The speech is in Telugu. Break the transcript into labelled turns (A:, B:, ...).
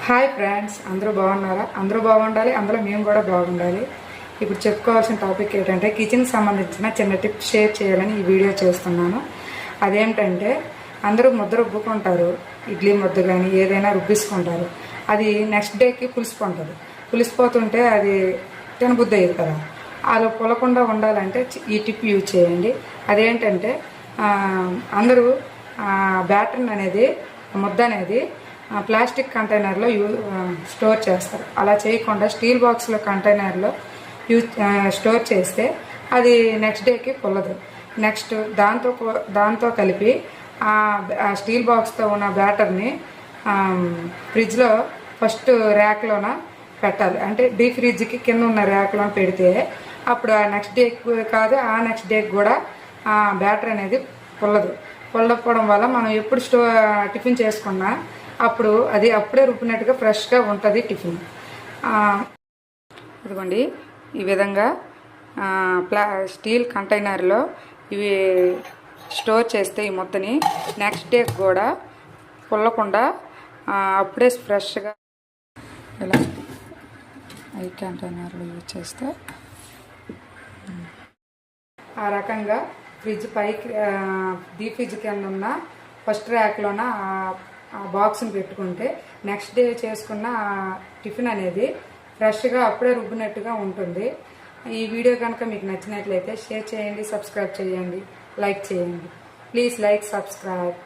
A: హాయ్ ఫ్రెండ్స్, అందరూ బాగున్నారా? అందరూ బాగుండాలి, అందులో మేము కూడా బాగుండాలి. ఇప్పుడు చెప్పుకోవాల్సిన టాపిక్ ఏంటంటే కిచెన్కి సంబంధించిన చిన్న టిప్స్ షేర్ చేయాలని ఈ వీడియో చేస్తున్నాను. అదేంటంటే అందరూ ముద్ద రుబ్బుకుంటారు, ఇడ్లీ ముద్ద కానీ ఏదైనా రుబ్బిసుకుంటారు. అది నెక్స్ట్ డేకి పులిసిపోతుంది. పులిసిపోతుంటే అది తినబుద్ధి అయ్యేది కదా. అలా పులకుండా ఉండాలంటే ఈ టిప్ యూజ్ చేయండి. అదేంటంటే అందరూ బ్యాటర్ అనేది ముద్ద అనేది ప్లాస్టిక్ కంటైనర్లో స్టోర్ చేస్తారు. అలా చేయకుండా స్టీల్ బాక్స్లో కంటైనర్లో స్టోర్ చేస్తే అది నెక్స్ట్ డేకి పుల్లదు. నెక్స్ట్ దాంతో కలిపి ఆ స్టీల్ బాక్స్తో ఉన్న బ్యాటర్ని ఫ్రిడ్జ్లో ఫస్ట్ ర్యాక్లోన పెట్టాలి. అంటే డీప్ ఫ్రిడ్జ్కి కింద ఉన్న ర్యాక్లోన పెడితే అప్పుడు ఆ నెక్స్ట్ డేకి కాదు, ఆ నెక్స్ట్ డేకి కూడా ఆ బ్యాటర్ అనేది పుల్లదు. పుల్లకపోవడం వల్ల మనం ఎప్పుడు టిఫిన్ చేసుకున్నా అప్పుడు అది అప్పుడే రుబ్బినట్టుగా ఫ్రెష్గా ఉంటుంది టిఫిన్. ఇదిగోండి, ఈ విధంగా స్టీల్ కంటైనర్లో ఇవి స్టోర్ చేస్తే ఈ ముద్దని నెక్స్ట్ డే కూడా పుల్లకుండా అప్పుడే ఫ్రెష్గా ఇలా ఈ కంటైనర్లో యూజ్ చేస్తే ఆ రకంగా ఫ్రిడ్జ్ పైకి డీప్ ఫ్రిడ్జ్ కింద ఉన్న ఫస్ట్ ర్యాక్లోన ఆ బాక్స్ని పెట్టుకుంటే నెక్స్ట్ డే చేసుకున్న టిఫిన్ అనేది ఫ్రెష్గా అప్పుడే రుబ్బినట్టుగా ఉంటుంది. ఈ వీడియో కనుక మీకు నచ్చినట్లయితే షేర్ చేయండి, సబ్స్క్రైబ్ చేయండి, లైక్ చేయండి. Please like, subscribe.